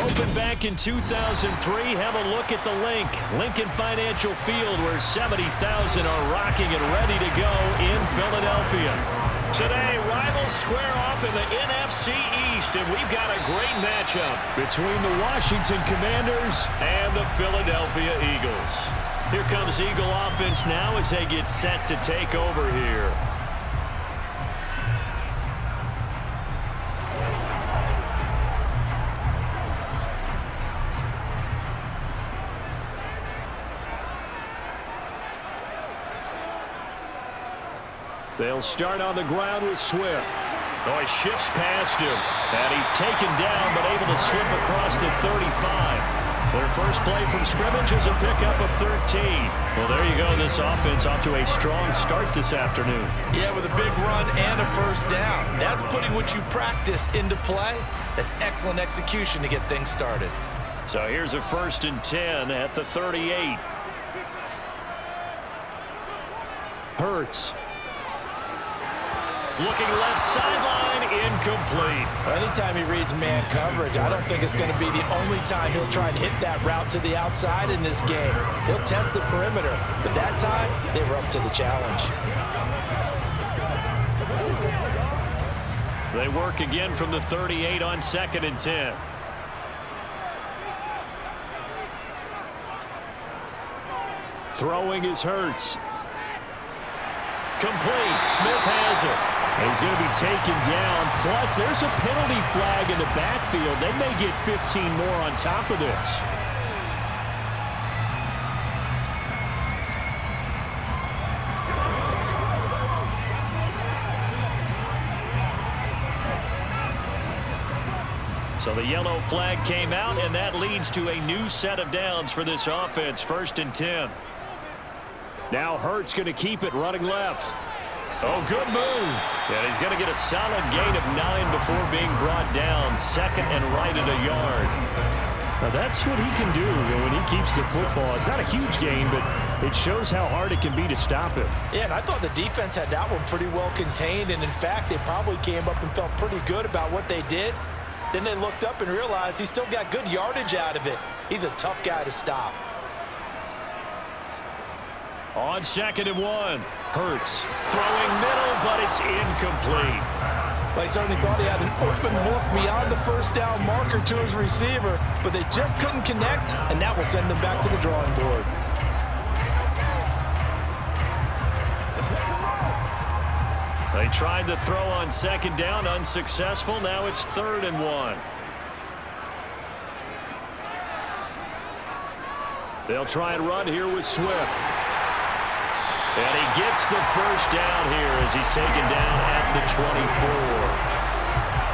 Opened back in 2003, have a look at the Lincoln Financial Field, where 70,000 are rocking and ready to go in Philadelphia. Today, rivals square off in the NFC East, and we've got a great matchup between the Washington Commanders and the Philadelphia Eagles. Here comes Eagle offense now as they get set to take over here. They'll start on the ground with Swift. Oh, he shifts past him. And he's taken down, but able to slip across the 35. Their first play from scrimmage is a pickup of 13. Well, there you go. This offense off to a strong start this afternoon. Yeah, with a big run and a first down. That's putting what you practice into play. That's excellent execution to get things started. So here's a 1st and 10 at the 38. Hurts. Looking left sideline, incomplete. Anytime he reads man coverage, I don't think it's going to be the only time he'll try and hit that route to the outside in this game. He'll test the perimeter, but that time, they were up to the challenge. They work again from the 38 on 2nd and 10. Throwing is Hurts. Complete. Smith has it. He's going to be taken down. Plus, there's a penalty flag in the backfield. They may get 15 more on top of this. So the yellow flag came out, and that leads to a new set of downs for this offense. 1st and 10. Now Hurts going to keep it running left. Oh, good move. And he's going to get a solid gain of 9 before being brought down. 2nd and right at a yard. Now that's what he can do when he keeps the football. It's not a huge gain, but it shows how hard it can be to stop him. Yeah, and I thought the defense had that one pretty well contained. And in fact, they probably came up and felt pretty good about what they did. Then they looked up and realized he still got good yardage out of it. He's a tough guy to stop. On 2nd and 1, Hurts throwing middle, but it's incomplete. They certainly thought he had an open look beyond the first down marker to his receiver, but they just couldn't connect, and that will send them back to the drawing board. They tried to throw on 2nd down, unsuccessful. Now it's 3rd and 1. They'll try and run here with Swift. And he gets the first down here as he's taken down at the 24.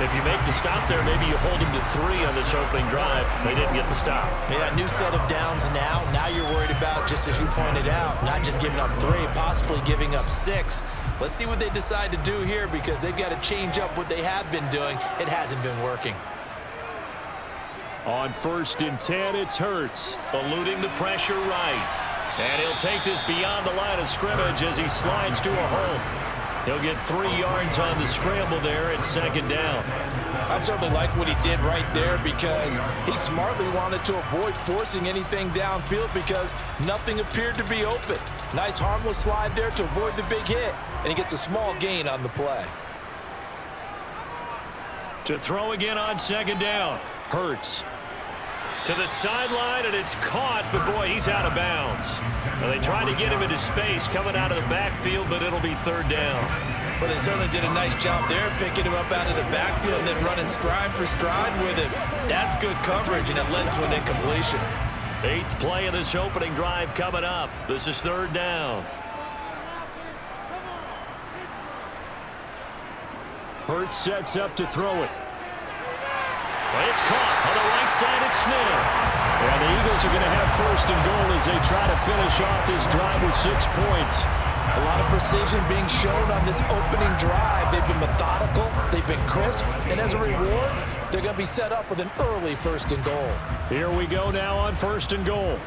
If you make the stop there, maybe you hold him to 3 on this opening drive. They didn't get the stop. Yeah, new set of downs now. Now you're worried about, just as you pointed out, not just giving up 3, possibly giving up 6. Let's see what they decide to do here, because they've got to change up what they have been doing. It hasn't been working. On 1st and 10, it's Hurts, eluding the pressure right. And he'll take this beyond the line of scrimmage as he slides to a hole. He'll get 3 yards on the scramble there at 2nd down. I certainly like what he did right there, because he smartly wanted to avoid forcing anything downfield because nothing appeared to be open. Nice harmless slide there to avoid the big hit, and he gets a small gain on the play. To throw again on 2nd down. Hurts. To the sideline, and it's caught, but boy, he's out of bounds. Well, they tried to get him into space coming out of the backfield, but it'll be 3rd down. Well, they certainly did a nice job there, picking him up out of the backfield and then running stride for stride with him. That's good coverage, and it led to an incompletion. 8th play of this opening drive coming up. This is 3rd down. Hurts sets up to throw it. Well, it's caught on the right side at Smith. And the Eagles are going to have 1st and goal as they try to finish off this drive with 6 points. A lot of precision being shown on this opening drive. They've been methodical, they've been crisp, and as a reward, they're going to be set up with an early 1st and goal. Here we go now on 1st and goal.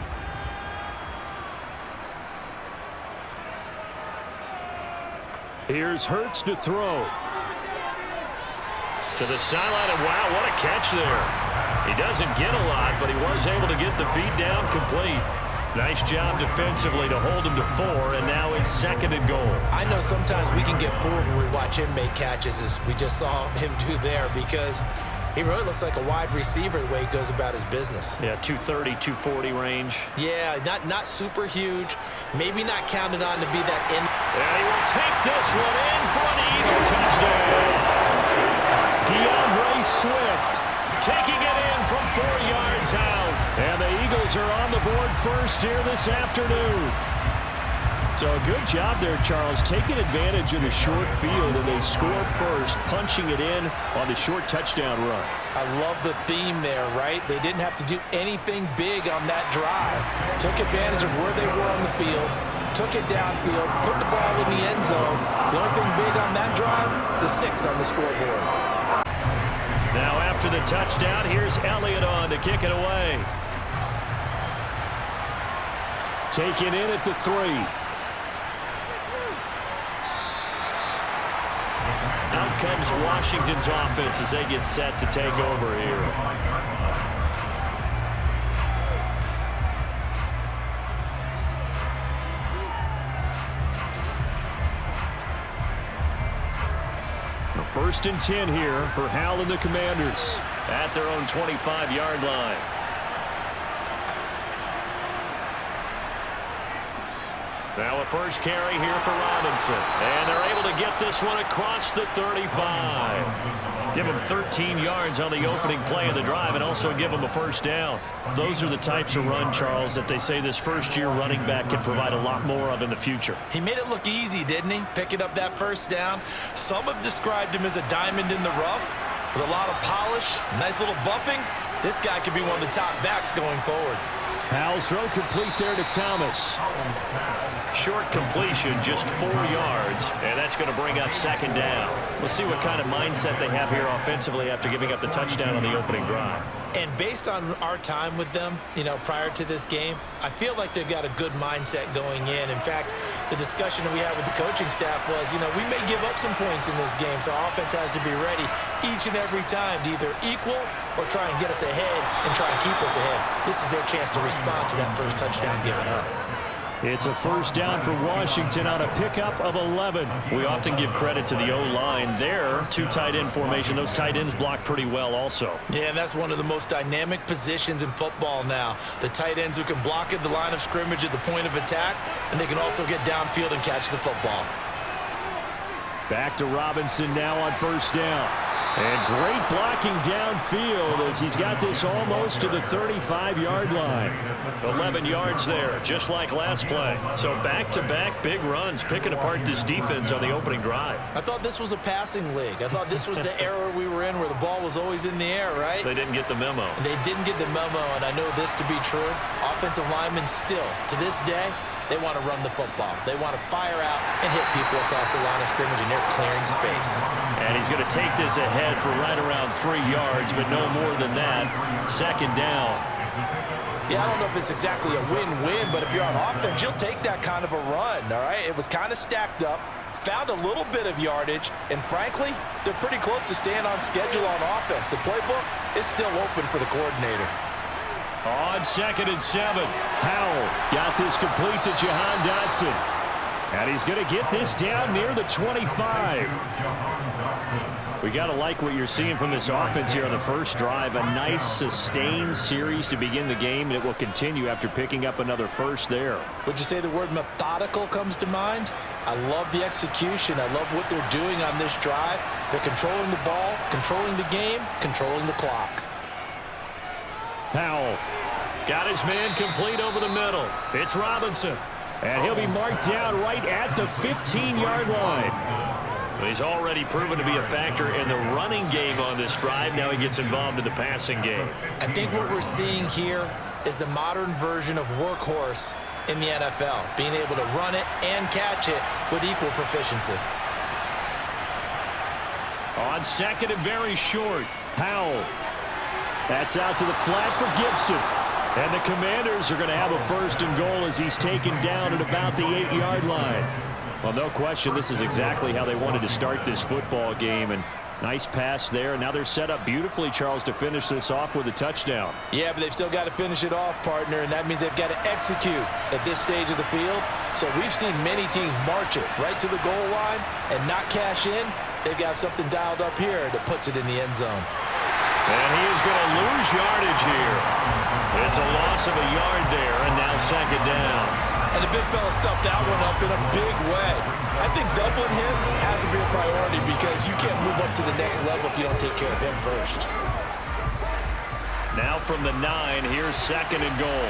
Here's Hurts to throw. To the sideline, and wow, what a catch there. He doesn't get a lot, but he was able to get the feed down complete. Nice job defensively to hold him to 4, and now it's 2nd and goal. I know sometimes we can get fooled when we watch him make catches, as we just saw him do there, because he really looks like a wide receiver the way he goes about his business. Yeah, 230, 240 range. Yeah, not super huge. Maybe not counted on to be that in. And he will take this one in for an Eagle touchdown. DeAndre Swift taking it in from 4 yards out. And the Eagles are on the board first here this afternoon. So a good job there, Charles, taking advantage of the short field, and they score first, punching it in on the short touchdown run. I love the theme there, right? They didn't have to do anything big on that drive. Took advantage of where they were on the field, took it downfield, put the ball in the end zone. The only thing big on that drive, the 6 on the scoreboard. Now after the touchdown, here's Elliott on to kick it away. Taken in at the 3. Out comes Washington's offense as they get set to take over here. First and 10 here for Hal and the Commanders at their own 25-yard line. Now a first carry here for Robinson. And they're able to get this one across the 35. Give him 13 yards on the opening play of the drive and also give him a first down. Those are the types of run, Charles, that they say this first-year running back can provide a lot more of in the future. He made it look easy, didn't he? Picking up that first down. Some have described him as a diamond in the rough with a lot of polish, nice little buffing. This guy could be one of the top backs going forward. Howell's throw complete there to Thomas. Short completion, just 4 yards, and that's going to bring up 2nd down. We'll see what kind of mindset they have here offensively after giving up the touchdown on the opening drive. And based on our time with them, prior to this game, I feel like they've got a good mindset going in. In fact, the discussion that we had with the coaching staff was, we may give up some points in this game, so our offense has to be ready each and every time to either equal or try and get us ahead and try and keep us ahead. This is their chance to respond to that first touchdown given up. It's a first down for Washington on a pickup of 11. We often give credit to the O-line there. 2 tight end formation. Those tight ends block pretty well also. Yeah, and that's one of the most dynamic positions in football now. The tight ends who can block at the line of scrimmage at the point of attack, and they can also get downfield and catch the football. Back to Robinson now on first down. And great blocking downfield as he's got this almost to the 35-yard line. 11 yards there, just like last play. So back-to-back big runs, picking apart this defense on the opening drive. I thought this was a passing league. I thought this was the era we were in where the ball was always in the air, right? They didn't get the memo. They didn't get the memo, and I know this to be true. Offensive linemen still, to this day, they want to run the football. They want to fire out and hit people across the line of scrimmage, and they're clearing space. And he's going to take this ahead for right around 3 yards, but no more than that. 2nd down. Yeah, I don't know if it's exactly a win-win, but if you're on offense, you'll take that kind of a run, all right? It was kind of stacked up, found a little bit of yardage, and frankly, they're pretty close to staying on schedule on offense. The playbook is still open for the coordinator. On 2nd and 7, Howell got this complete to Jahan Dotson. And he's going to get this down near the 25. We got to like what you're seeing from this offense here on the first drive. A nice sustained series to begin the game, and it will continue after picking up another first there. Would you say the word methodical comes to mind? I love the execution. I love what they're doing on this drive. They're controlling the ball, controlling the game, controlling the clock. Powell got his man complete over the middle. It's Robinson. And he'll be marked down right at the 15-yard line. He's already proven to be a factor in the running game on this drive. Now he gets involved in the passing game. I think what we're seeing here is the modern version of workhorse in the NFL, being able to run it and catch it with equal proficiency. On 2nd and very short, Powell. That's out to the flat for Gibson. And the Commanders are going to have a 1st and goal as he's taken down at about the 8-yard line. Well, no question, this is exactly how they wanted to start this football game. And Nice pass there. Now they're set up beautifully, Charles, to finish this off with a touchdown. Yeah, but they've still got to finish it off, partner, and that means they've got to execute at this stage of the field. So we've seen many teams march it right to the goal line and not cash in. They've got something dialed up here that puts it in the end zone. And he is going to lose yardage here. It's a loss of a yard there, and now second down. And the big fella stuffed that one up in a big way. I think doubling him has to be a priority because you can't move up to the next level if you don't take care of him first. Now from the 9, here's second and goal.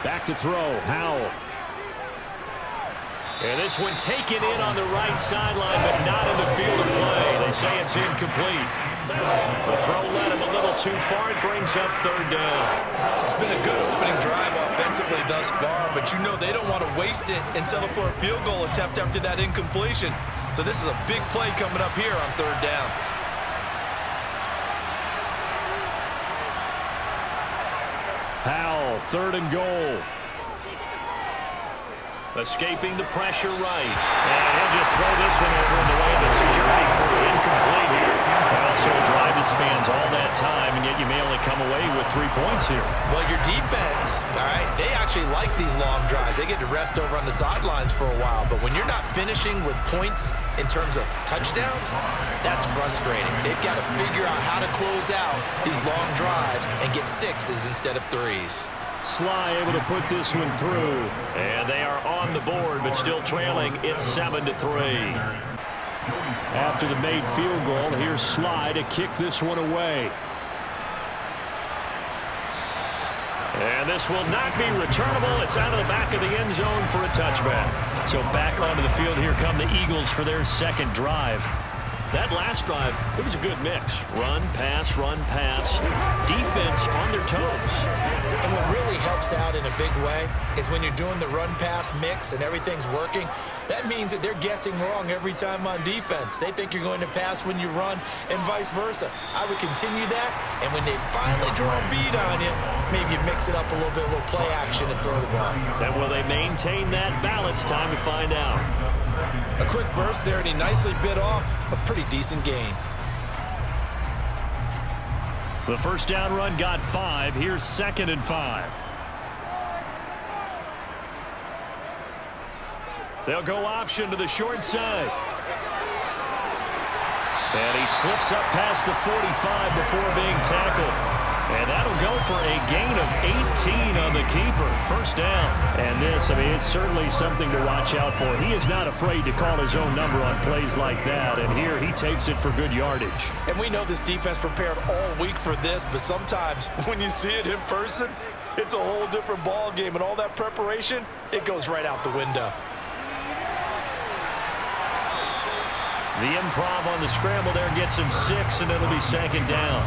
Back to throw, Howell. And this one taken in on the right sideline, but not in the field of play. They say it's incomplete. The throw led him a little too far. It brings up third down. It's been a good opening drive offensively thus far, but you know they don't want to waste it and settle for a field goal attempt after that incompletion. So this is a big play coming up here on third down. Howell, third and goal. Escaping the pressure right. And he'll just throw this one over in the way of the security crew. Incomplete here. And also a drive that spans all that time, and yet you may only come away with 3 points here. Well, your defense, all right, they actually like these long drives. They get to rest over on the sidelines for a while. But when you're not finishing with points in terms of touchdowns, that's frustrating. They've got to figure out how to close out these long drives and get 6s instead of 3s. Sly able to put this one through. And they are on the board, but still trailing. It's 7-3. After the made field goal, here's Sly to kick this one away. And this will not be returnable. It's out of the back of the end zone for a touchback. So back onto the field, here come the Eagles for their second drive. That last drive, it was a good mix. Run, pass, defense on their toes. And what really helps out in a big way is when you're doing the run-pass mix and everything's working, that means that they're guessing wrong every time on defense. They think you're going to pass when you run and vice versa. I would continue that, and when they finally draw a bead on you, maybe you mix it up a little bit, a little play action and throw the ball. And will they maintain that balance? Time to find out. A quick burst there, and he nicely bit off a pretty decent gain. The first down run got 5. Here's second and 5. They'll go option to the short side. And he slips up past the 45 before being tackled. And that'll go for a gain of 18 on the keeper. First down. And this, I mean, it's certainly something to watch out for. He is not afraid to call his own number on plays like that. And here he takes it for good yardage. And we know this defense prepared all week for this, but sometimes when you see it in person, it's a whole different ball game. And all that preparation, it goes right out the window. The improv on the scramble there gets him 6, and it'll be second down.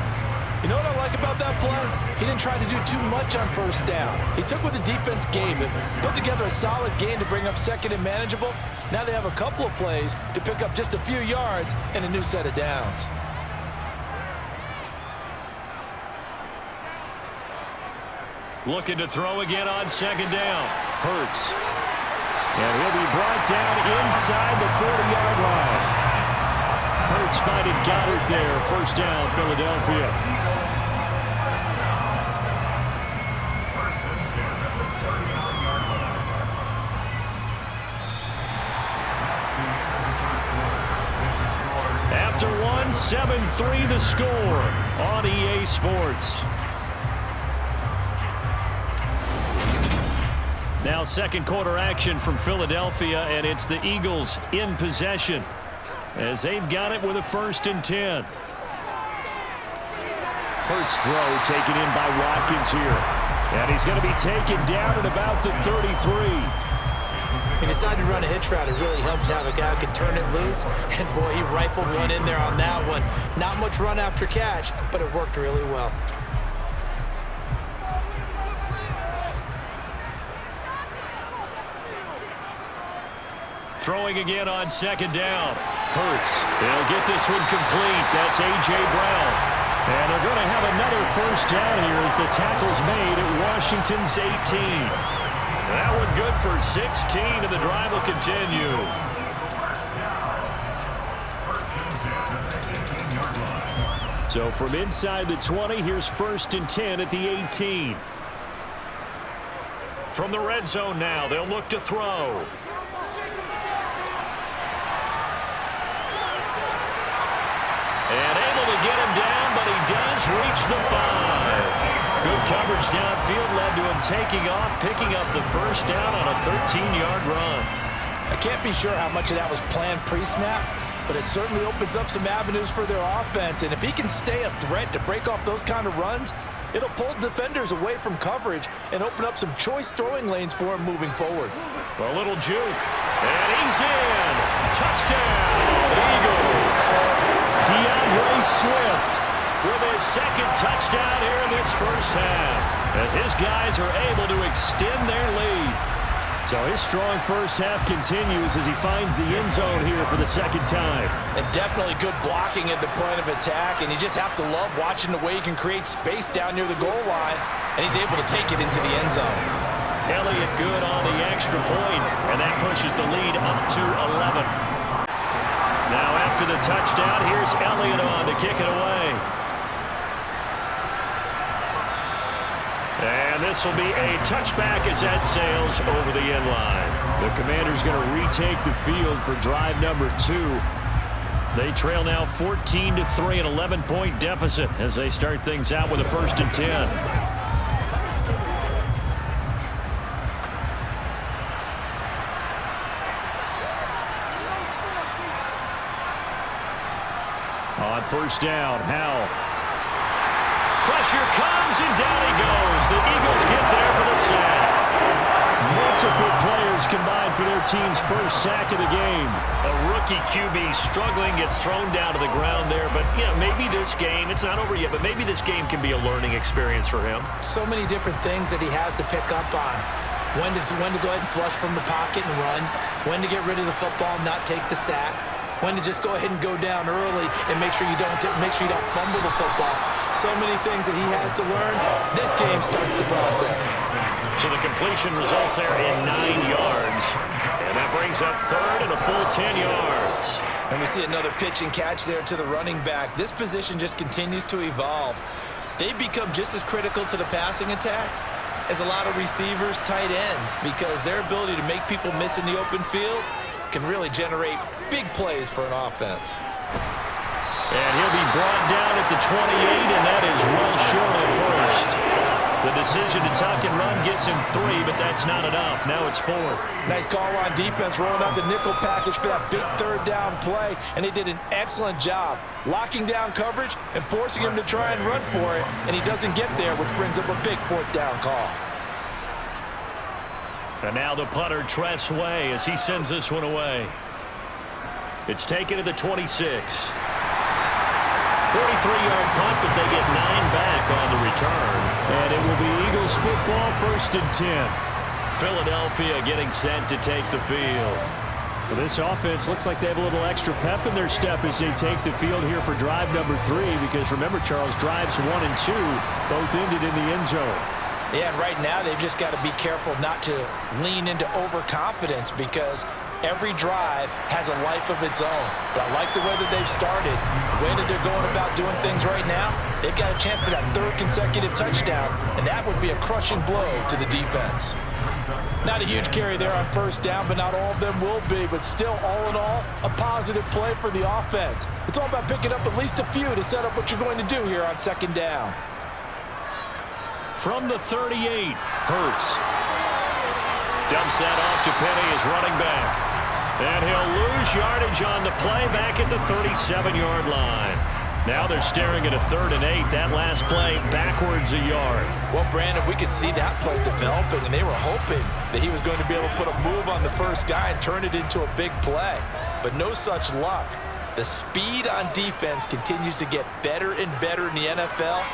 You know what I like about that play? He didn't try to do too much on first down. He took what the defense gave him, put together a solid gain to bring up second and manageable. Now they have a couple of plays to pick up just a few yards and a new set of downs. Looking to throw again on second down. Hurts. And he'll be brought down inside the 40-yard line. Hurts finding Goddard there. First down, Philadelphia. After 7-3 the score on EA Sports. Now second quarter action from Philadelphia, and it's the Eagles in possession as they've got it with a 1st and 10. Hurts throw taken in by Watkins here. And he's going to be taken down at about the 33. He decided to run a hitch route. It really helped to have a guy who could turn it loose. And, boy, he rifled one in there on that one. Not much run after catch, but it worked really well. Throwing again on second down. Hurts. They'll get this one complete. That's A.J. Brown. And they're going to have another first down here as the tackle's made at Washington's 18. That one good for 16, and the drive will continue. So from inside the 20, here's 1st and 10 at the 18. From the red zone now, they'll look to throw. And able to get him down, but he does reach the 5. Good coverage downfield led to him taking off, picking up the first down on a 13-yard run. I can't be sure how much of that was planned pre-snap, but it certainly opens up some avenues for their offense. And if he can stay a threat to break off those kind of runs, it'll pull defenders away from coverage and open up some choice throwing lanes for him moving forward. A little juke, and he's in. Touchdown, Eagles. DeAndre Swift with his 2nd touchdown here in this first half, as his guys are able to extend their lead. So his strong first half continues as he finds the end zone here for the 2nd time. And definitely good blocking at the point of attack, and you just have to love watching the way he can create space down near the goal line, and he's able to take it into the end zone. Elliott good on the extra point, and that pushes the lead up to 11. Now after the touchdown, here's Elliott on to kick it away. And this will be a touchback as that sails over the end line. The Commanders going to retake the field for drive number 2. They trail now 14-3, an 11-point deficit as they start things out with a 1st and 10. On 1st down, Howell. Pressure comes, and down he goes. The Eagles get there for the sack. Multiple players combined for their team's first sack of the game. A rookie QB struggling, gets thrown down to the ground there. But, maybe this game, it's not over yet, but maybe this game can be a learning experience for him. So many different things that he has to pick up on. When to go ahead and flush from the pocket and run. When to get rid of the football and not take the sack. When to just go ahead and go down early and make sure you don't fumble the football. So many things that he has to learn. This game starts the process. So the completion results there in 9 yards. And that brings up 3rd and a full 10 yards. And we see another pitch and catch there to the running back. This position just continues to evolve. They become just as critical to the passing attack as a lot of receivers, tight ends, because their ability to make people miss in the open field can really generate big plays for an offense. And he'll be brought down at the 28, and that is well short of 1st. The decision to tuck and run gets him 3, but that's not enough. Now it's 4th. Nice call on defense, rolling out the nickel package for that big 3rd down play, and they did an excellent job locking down coverage and forcing him to try and run for it, and he doesn't get there, which brings up a big 4th down call. And now the punter, Tress Way, as he sends this one away. It's taken to the 26. 43-yard punt, but they get 9 back on the return. And it will be Eagles football, 1st and 10. Philadelphia getting set to take the field. Well, this offense looks like they have a little extra pep in their step as they take the field here for drive number 3. Because remember, Charles, drives 1 and 2 both ended in the end zone. Yeah, and right now they've just got to be careful not to lean into overconfidence because every drive has a life of its own. But I like the way that they've started, the way that they're going about doing things right now. They've got a chance for that 3rd consecutive touchdown, and that would be a crushing blow to the defense. Not a huge carry there on 1st down, but not all of them will be. But still, all in all, a positive play for the offense. It's all about picking up at least a few to set up what you're going to do here on 2nd down. From the 38, Hurts. Dumps that off to Penny as running back. And he'll lose yardage on the play back at the 37-yard line. Now they're staring at a 3rd and 8. That last play backwards a yard. Well, Brandon, we could see that play developing, and they were hoping that he was going to be able to put a move on the first guy and turn it into a big play. But no such luck. The speed on defense continues to get better and better in the NFL.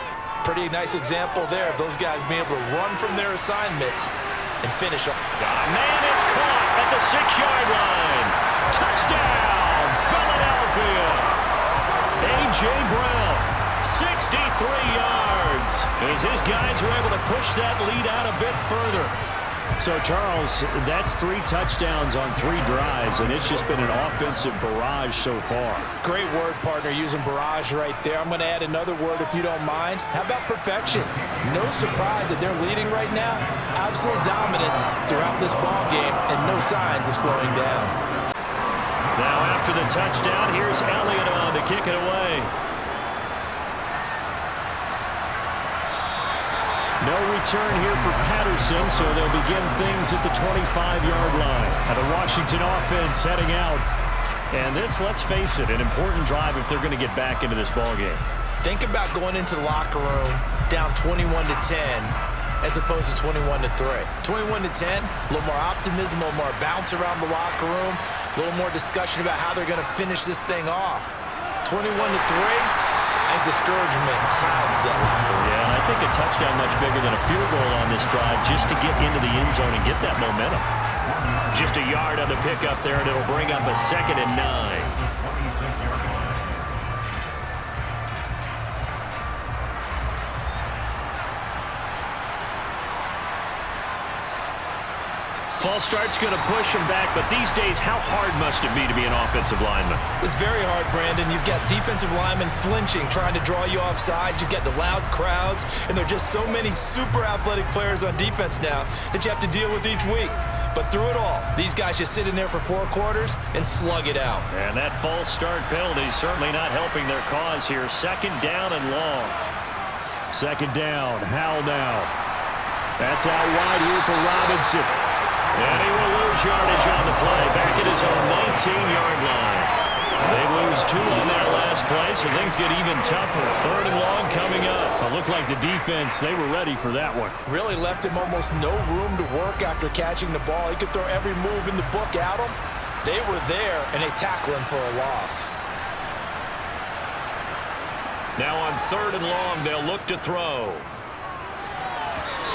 Pretty nice example there of those guys being able to run from their assignments and finish up. Man, it's caught at the 6-yard line. Touchdown, Philadelphia. A.J. Brown, 63 yards. As his guys are able to push that lead out a bit further. So, Charles, that's 3 touchdowns on 3 drives, and it's just been an offensive barrage so far. Great word, partner, using barrage right there. I'm going to add another word if you don't mind. How about perfection? No surprise that they're leading right now. Absolute dominance throughout this ball game and no signs of slowing down. Now, after the touchdown, here's Elliott on to kick it away. No return here for Patterson, so they'll begin things at the 25-yard line. Now the Washington offense heading out. And this, let's face it, an important drive if they're going to get back into this ballgame. Think about going into the locker room down 21-10 as opposed to 21-3. 21-10, a little more optimism, a little more bounce around the locker room, a little more discussion about how they're going to finish this thing off. 21-3. And discouragement clouds that locker room. Yeah, and I think a touchdown much bigger than a field goal on this drive just to get into the end zone and get that momentum. Just a yard on the pickup there, and it'll bring up a 2nd and 9. False start's going to push him back, but these days, how hard must it be to be an offensive lineman? It's very hard, Brandon. You've got defensive linemen flinching, trying to draw you offside. You've got the loud crowds, and there are just so many super athletic players on defense now that you have to deal with each week. But through it all, these guys just sit in there for 4 quarters and slug it out. And that false start penalty certainly not helping their cause here. 2nd down and long. 2nd down, Howell now. That's out wide here for Robinson. And he will lose yardage on the play, back at his own 19-yard line. They lose 2 on that last play, so things get even tougher. 3rd and long coming up. It looked like the defense, they were ready for that one. Really left him almost no room to work after catching the ball. He could throw every move in the book at him. They were there, and they tackle him for a loss. Now on 3rd and long, they'll look to throw.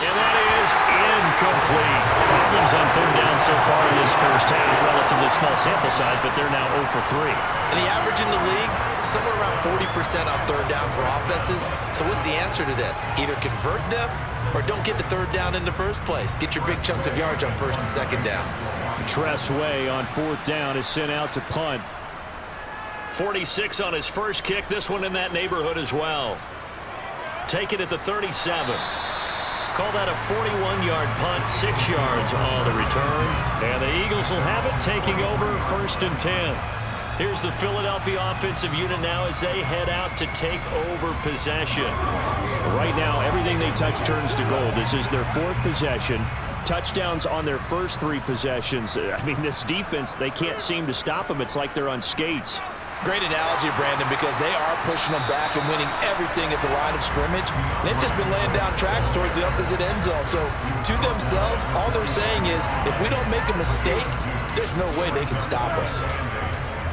And that is incomplete. Problems on 3rd down so far in this first half. Relatively small sample size, but they're now 0 for 3. And the average in the league, somewhere around 40% on 3rd down for offenses. So what's the answer to this? Either convert them or don't get to 3rd down in the first place. Get your big chunks of yards on 1st and 2nd down. Tress Way on 4th down is sent out to punt. 46 on his first kick. This one in that neighborhood as well. Take it at the 37. Call that a 41-yard punt, 6 yards on the return. And the Eagles will have it, taking over 1st and 10. Here's the Philadelphia offensive unit now as they head out to take over possession. Right now, everything they touch turns to gold. This is their 4th possession. Touchdowns on their first 3 possessions. I mean, this defense, they can't seem to stop them. It's like they're on skates. Great analogy, Brandon, because they are pushing them back and winning everything at the line of scrimmage. They've just been laying down tracks towards the opposite end zone. So to themselves, all they're saying is, if we don't make a mistake, there's no way they can stop us.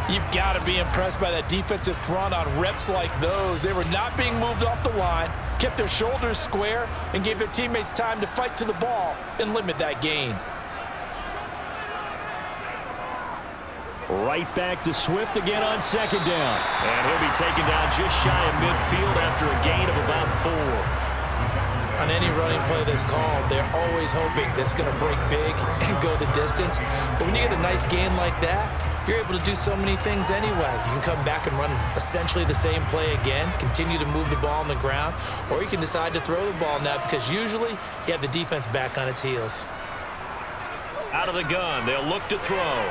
You've got to be impressed by that defensive front on reps like those. They were not being moved off the line, kept their shoulders square, and gave their teammates time to fight to the ball and limit that gain. Right back to Swift again on 2nd down. And he'll be taken down just shy of midfield after a gain of about 4. On any running play that's called, they're always hoping that it's going to break big and go the distance. But when you get a nice gain like that, you're able to do so many things anyway. You can come back and run essentially the same play again, continue to move the ball on the ground, or you can decide to throw the ball now because usually you have the defense back on its heels. Out of the gun, they'll look to throw.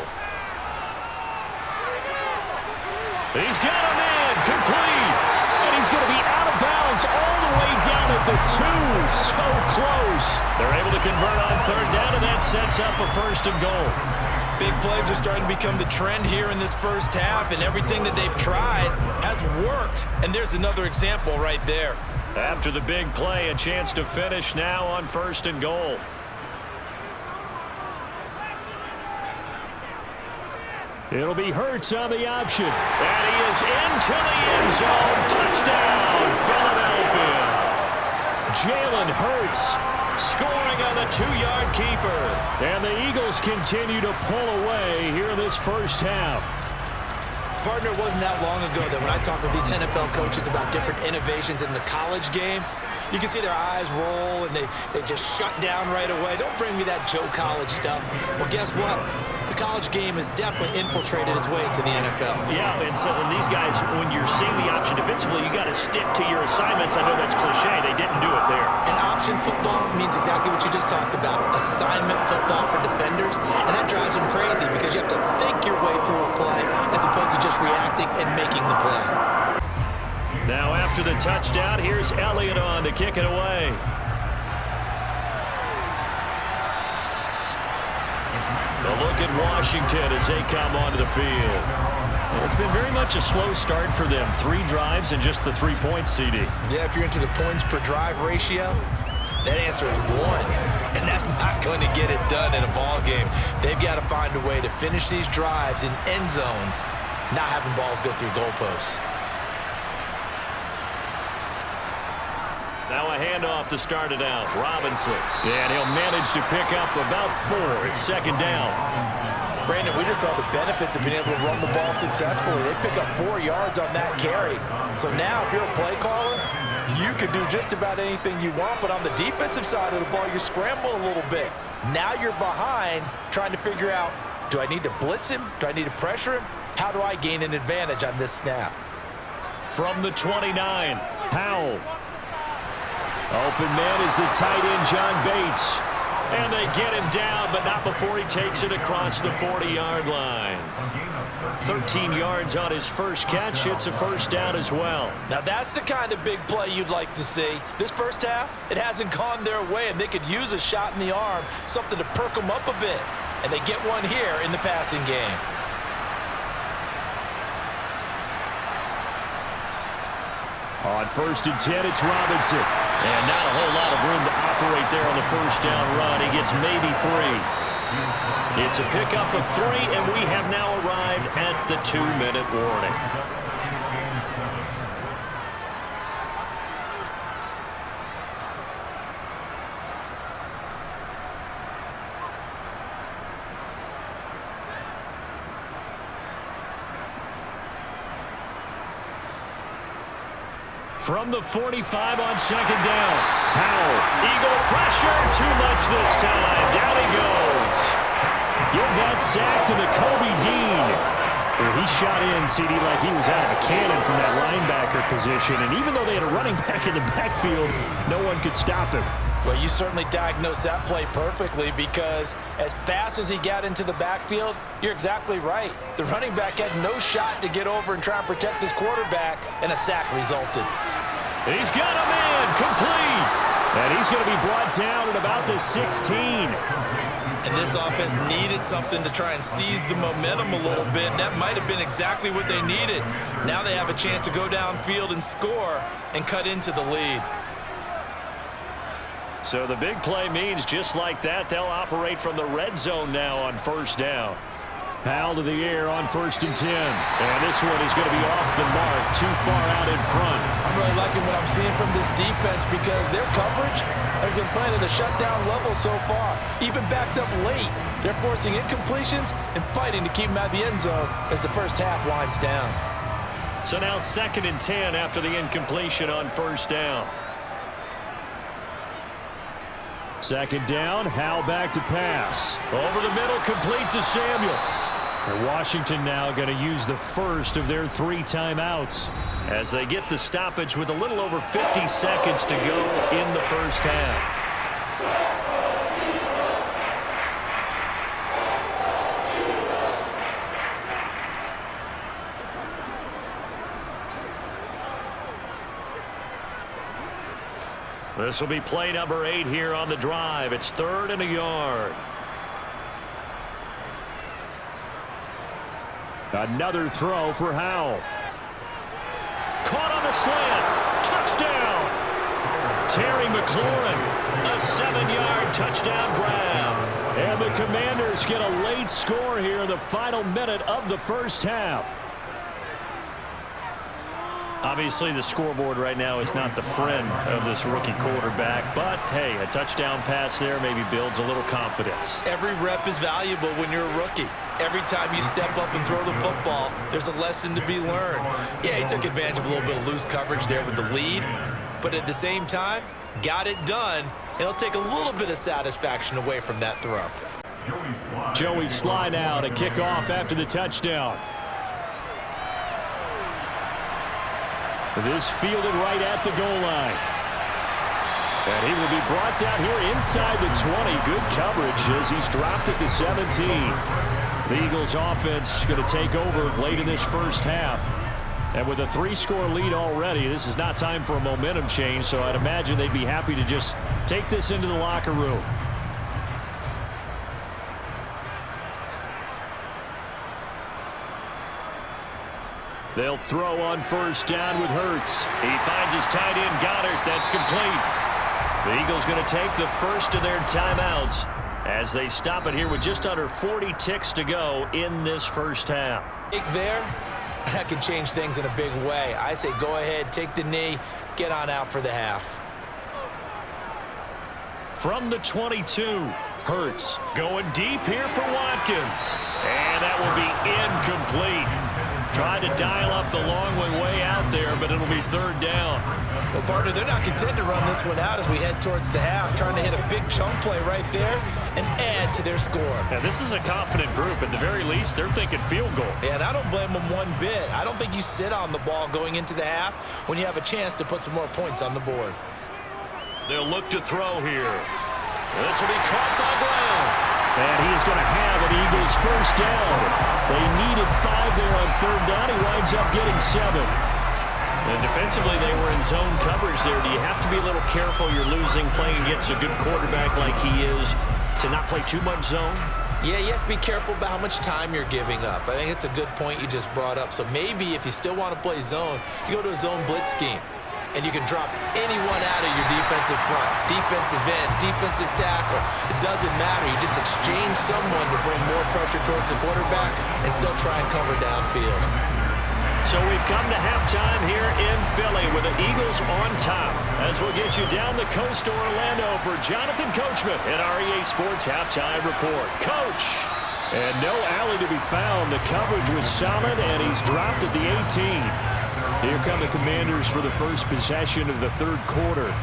He's got a man, complete, and he's going to be out of bounds all the way down at the 2. So close. They're able to convert on 3rd down, and that sets up a 1st and goal. Big plays are starting to become the trend here in this first half, and everything that they've tried has worked. And there's another example right there. After the big play, a chance to finish now on 1st and goal. It'll be Hurts on the option. And he is into the end zone. Touchdown, Philadelphia. Jalen Hurts scoring on the 2-yard keeper. And the Eagles continue to pull away here in this first half. Partner, it wasn't that long ago that when I talk with these NFL coaches about different innovations in the college game, You can see their eyes roll, and they just shut down right away. Don't bring me that Joe College stuff. Well, guess what? The college game has definitely infiltrated its way into the NFL. Yeah, and so these guys, when you're seeing the option defensively, you got to stick to your assignments. I know that's cliche. They didn't do it there. And option football means exactly what you just talked about, assignment football for defenders, and that drives them crazy because you have to think your way through a play as opposed to just reacting and making the play. Now after the touchdown, here's Elliott on to kick it away. A look at Washington as they come onto the field. It's been very much a slow start for them. 3 drives and just the 3 points, CD. Yeah, if you're into the points per drive ratio, that answer is 1. And that's not going to get it done in a ball game. They've got to find a way to finish these drives in end zones, not having balls go through goalposts. Now a handoff to start it out. Robinson. And he'll manage to pick up about 4. It's second down. Brandon, we just saw the benefits of being able to run the ball successfully. They pick up 4 yards on that carry. So now if you're a play caller, you can do just about anything you want. But on the defensive side of the ball, you scramble a little bit. Now you're behind trying to figure out, do I need to blitz him? Do I need to pressure him? How do I gain an advantage on this snap? From the 29, Howell. Open man is the tight end, John Bates. And they get him down, but not before he takes it across the 40-yard line. 13 yards on his first catch. It's a first down as well. Now that's the kind of big play you'd like to see. This first half, it hasn't gone their way, and they could use a shot in the arm, something to perk them up a bit. And they get one here in the passing game. On 1st and 10, it's Robinson. And not a whole lot of room to operate there on the first down run. He gets maybe 3. It's a pickup of 3, and we have now arrived at the 2-minute warning. From the 45 on second down. Howell, eagle pressure, too much this time. Down he goes. Give that sack to Nakobe Dean. Well, he shot in, CD, like he was out of a cannon from that linebacker position. And even though they had a running back in the backfield, no one could stop him. Well, you certainly diagnosed that play perfectly because as fast as he got into the backfield, you're exactly right. The running back had no shot to get over and try and protect his quarterback, and a sack resulted. He's got a man complete. And he's going to be brought down at about the 16. And this offense needed something to try and seize the momentum a little bit. And that might have been exactly what they needed. Now they have a chance to go downfield and score and cut into the lead. So the big play means just like that, they'll operate from the red zone now on first down. Howell to the air on 1st and 10. And this one is going to be off the mark, too far out in front. I'm really liking what I'm seeing from this defense because their coverage has been playing at a shutdown level so far. Even backed up late, they're forcing incompletions and fighting to keep them out of the end zone as the first half winds down. So now 2nd and 10 after the incompletion on first down. 2nd down, Howell back to pass. Over the middle, complete to Samuel. And Washington now going to use the first of their 3 timeouts as they get the stoppage with a little over 50 seconds to go in the first half. This will be play number 8 here on the drive. It's 3rd and a yard. Another throw for Howell. Caught on the slant. Touchdown. Terry McLaurin. A 7-yard touchdown grab. And the Commanders get a late score here in the final minute of the first half. Obviously, the scoreboard right now is not the friend of this rookie quarterback. But, hey, a touchdown pass there maybe builds a little confidence. Every rep is valuable when you're a rookie. Every time you step up and throw the football, there's a lesson to be learned. Yeah, he took advantage of a little bit of loose coverage there with the lead. but at the same time, got it done. It'll take a little bit of satisfaction away from that throw. Joey Sly now to kick off after the touchdown. This fielded right at the goal line. And he will be brought down here inside the 20. Good coverage as he's dropped at the 17. The Eagles offense going to take over late in this first half. And with a 3-score lead already, this is not time for a momentum change, so I'd imagine they'd be happy to just take this into the locker room. They'll throw on first down with Hurts. He finds his tight end, Goddard. That's complete. The Eagles going to take the first of their timeouts as they stop it here with just under 40 ticks to go in this first half. There, that can change things in a big way. I say go ahead, take the knee, get on out for the half. From the 22, Hurts going deep here for Watkins. And that will be incomplete. Tried to dial up the long one way out there, but it'll be third down. Well, partner, they're not content to run this one out as we head towards the half, trying to hit a big chunk play right there and add to their score. Now, this is a confident group. At the very least, they're thinking field goal. Yeah, and I don't blame them one bit. I don't think you sit on the ball going into the half when you have a chance to put some more points on the board. They'll look to throw here. This will be caught by Brown. And he's going to have an Eagles first down. They needed 5 there on third down. He winds up getting 7. And defensively, they were in zone coverage there. Do you have to be a little careful? You're losing playing against a good quarterback like he is to not play too much zone? Yeah, you have to be careful about how much time you're giving up. I think it's a good point you just brought up. So maybe if you still want to play zone, you go to a zone blitz scheme. And you can drop anyone out of your defensive front, defensive end, defensive tackle. It doesn't matter. You just exchange someone to bring more pressure towards the quarterback and still try and cover downfield. So we've come to halftime here in Philly with the Eagles on top. As we'll get you down the coast to Orlando for Jonathan Coachman at our EA Sports Halftime Report. Coach! And no alley to be found. The coverage was solid, and he's dropped at the 18. Here come the Commanders for the first possession of the third quarter.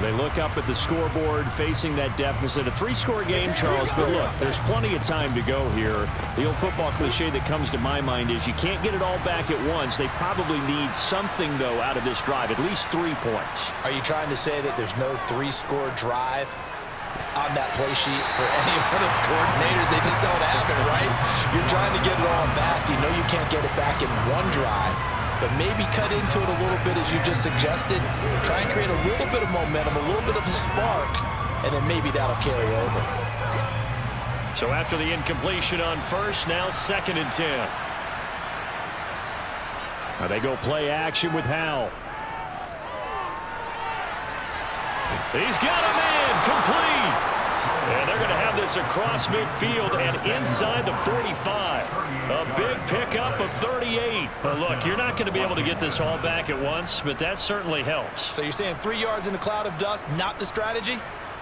They look up at the scoreboard facing that deficit. A 3-score game, Charles, but look, there's plenty of time to go here. The old football cliche that comes to my mind is you can't get it all back at once. They probably need something, though, out of this drive, at least 3 points. Are you trying to say that there's no 3-score drive on that play sheet for any of those coordinators? They just don't have it, right? You're trying to get it all back. You know you can't get it back in one drive. But maybe cut into it a little bit as you just suggested. Try and create a little bit of momentum, a little bit of a spark, and then maybe that'll carry over. So after the incompletion on first, now 2nd and 10. Now they go play action with Howell. He's got a man complete. And they're going to have this across midfield and inside the 45. A big pickup of 38. But look, you're not going to be able to get this all back at once, but that certainly helps. So you're saying 3 yards in a cloud of dust, not the strategy?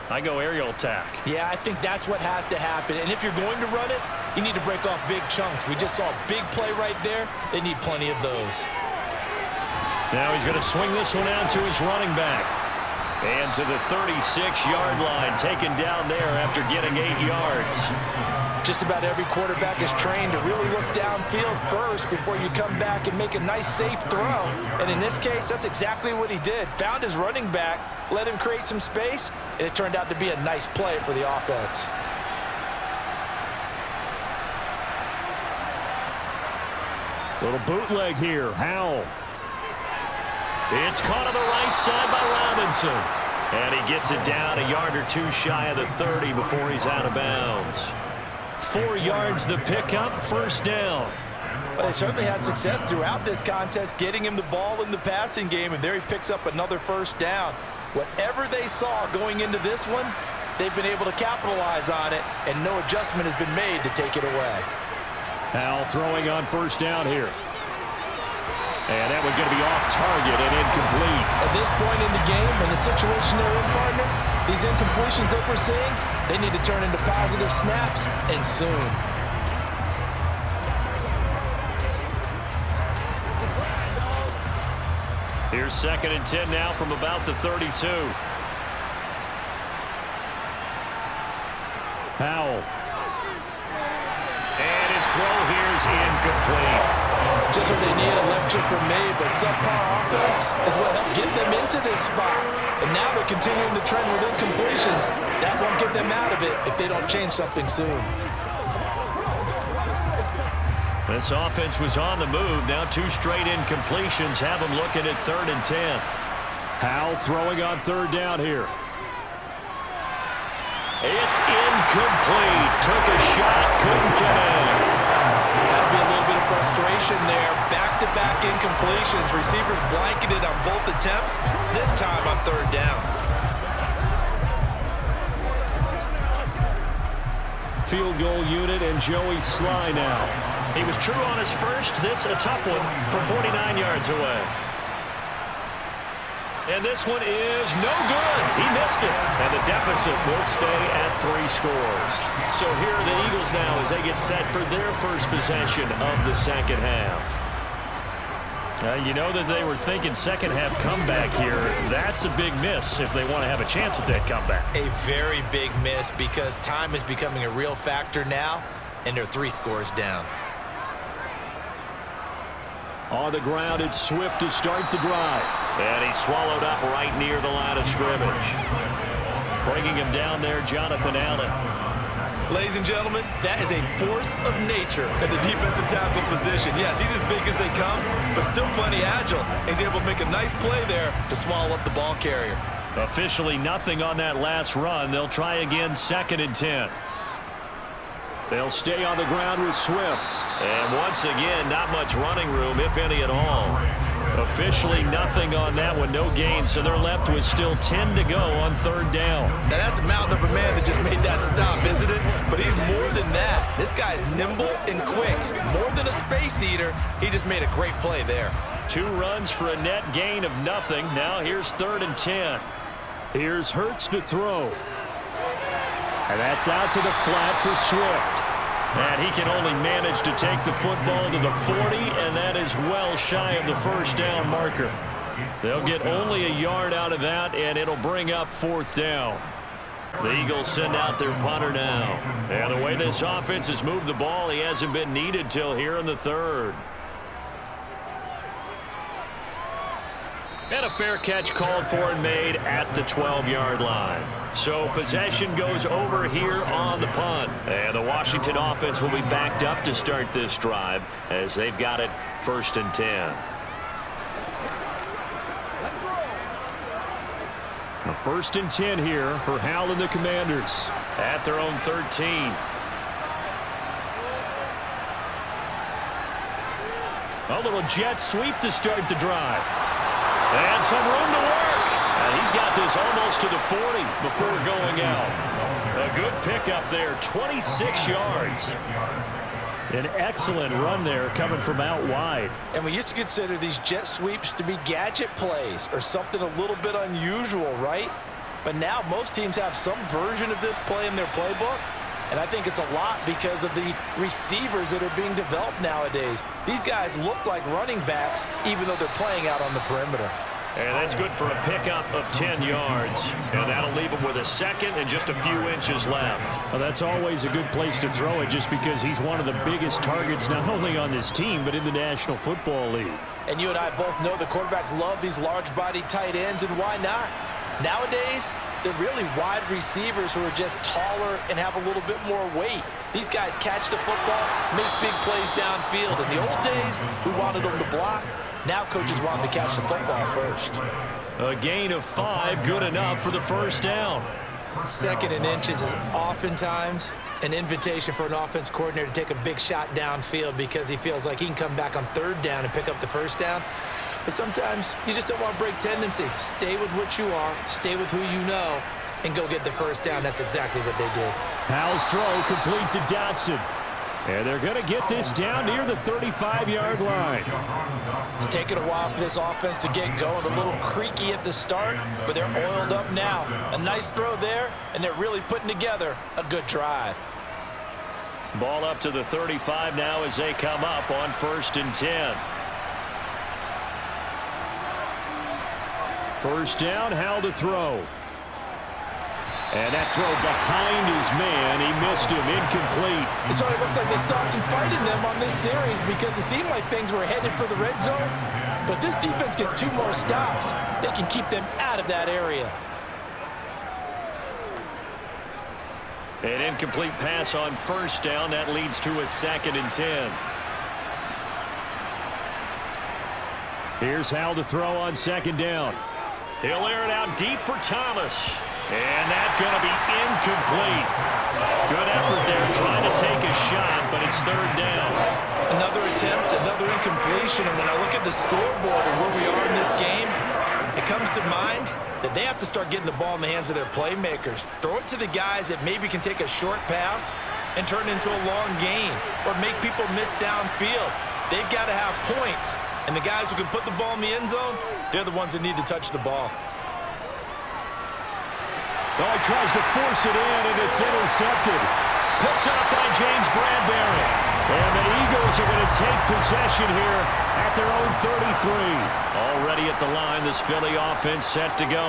I go aerial attack. Yeah, I think that's what has to happen. And if you're going to run it, you need to break off big chunks. We just saw a big play right there. They need plenty of those. Now he's going to swing this one out to his running back. And to the 36-yard line, taken down there after getting 8 yards. Just about every quarterback is trained to really look downfield first before you come back and make a nice, safe throw. And in this case, that's exactly what he did. Found his running back, let him create some space, and it turned out to be a nice play for the offense. Little bootleg here, Howell. It's caught on the right side by Robinson. And he gets it down a yard or 2 shy of the 30 before he's out of bounds. 4 yards the pickup, first down. Well, they certainly had success throughout this contest, getting him the ball in the passing game, and there he picks up another first down. Whatever they saw going into this one, they've been able to capitalize on it, and no adjustment has been made to take it away. Howell throwing on first down here. And that one's going to be off target and incomplete. At this point in the game, in the situation they're in, partner, these incompletions that we're seeing, they need to turn into positive snaps, and soon. Here's 2nd and 10 now from about the 32. Powell. And his throw here is incomplete. Just what they need, a left chip from made, but subpar offense is what helped get them into this spot. And now they're continuing the trend with incompletions. That won't get them out of it if they don't change something soon. This offense was on the move. Now 2 straight incompletions have them looking at 3rd and 10. Powell throwing on 3rd down here. It's incomplete. Took a shot, couldn't connect. Has been a little bit of frustration there. Back-to-back incompletions. Receivers blanketed on both attempts, this time on 3rd down. Field goal unit and Joey Sly now. He was true on his first. This a tough one from 49 yards away. And this one is no good. He missed it. And the deficit will stay at 3 scores. So here are the Eagles now as they get set for their first possession of the 2nd half. You know that they were thinking second half comeback here. That's a big miss if they want to have a chance at that comeback. A very big miss because time is becoming a real factor now, and they're 3 scores down. On the ground, it's Swift to start the drive. And he's swallowed up right near the line of scrimmage. Bringing him down there, Jonathan Allen. Ladies and gentlemen, that is a force of nature at the defensive tackle position. Yes, he's as big as they come, but still plenty agile. He's able to make a nice play there to swallow up the ball carrier. Officially nothing on that last run. They'll try again 2nd and 10. They'll stay on the ground with Swift. And once again, not much running room, if any at all. Officially nothing on that one, no gain, so they're left with still 10 to go on 3rd down. Now that's a mountain of a man that just made that stop, isn't it? But he's more than that. This guy's nimble and quick. More than a space eater, he just made a great play there. 2 runs for a net gain of nothing. Now here's 3rd and 10. Here's Hurts to throw. And that's out to the flat for Swift. And he can only manage to take the football to the 40, and that is well shy of the 1st down marker. They'll get only a yard out of that, and it'll bring up 4th down. The Eagles send out their punter now. And the way this offense has moved the ball, he hasn't been needed till here in the 3rd. And a fair catch called for and made at the 12-yard line. So possession goes over here on the punt. And the Washington offense will be backed up to start this drive as they've got it 1st and 10. A 1st and 10 here for Howell and the Commanders at their own 13. A little jet sweep to start the drive. And some room to work. And he's got this almost to the 40 before going out. A good pickup there, 26 yards. An excellent run there coming from out wide. And we used to consider these jet sweeps to be gadget plays or something a little bit unusual, right? But now most teams have some version of this play in their playbook. And I think it's a lot because of the receivers that are being developed nowadays. These guys look like running backs even though they're playing out on the perimeter. And that's good for a pickup of 10 yards. And that'll leave him with a 2nd and just a few inches left. Well, that's always a good place to throw it just because he's one of the biggest targets not only on this team but in the National Football League. And you and I both know the quarterbacks love these large-body tight ends, and why not? Nowadays, they're really wide receivers who are just taller and have a little bit more weight. These guys catch the football, make big plays downfield. In the old days, we wanted them to block. Now coaches want them to catch the football first. A gain of 5, good enough for the 1st down. 2nd and inches is oftentimes an invitation for an offense coordinator to take a big shot downfield because he feels like he can come back on 3rd down and pick up the 1st down. But sometimes you just don't want to break tendency. Stay with what you are, stay with who you know, and go get the 1st down. That's exactly what they did. Howell's throw complete to Dotson. And they're going to get this down near the 35-yard line. It's taken a while for this offense to get going. A little creaky at the start, but they're oiled up now. A nice throw there, and they're really putting together a good drive. Ball up to the 35 now as they come up on 1st and 10. First down, Howell to throw. And that throw behind his man. He missed him. Incomplete. So it looks like they stopped some fighting them on this series because it seemed like things were headed for the red zone. But this defense gets 2 more stops. They can keep them out of that area. An incomplete pass on first down. That leads to a 2nd and 10. Here's Howell to throw on 2nd down. He'll air it out deep for Thomas. And that's going to be incomplete. Good effort there trying to take a shot, but it's 3rd down. Another attempt, another incompletion. And when I look at the scoreboard and where we are in this game, it comes to mind that they have to start getting the ball in the hands of their playmakers. Throw it to the guys that maybe can take a short pass and turn it into a long gain or make people miss downfield. They've got to have points. And the guys who can put the ball in the end zone, they're the ones that need to touch the ball. Oh, he tries to force it in, and it's intercepted. Picked up by James Bradbury. And the Eagles are going to take possession here at their own 33. Already at the line, this Philly offense set to go.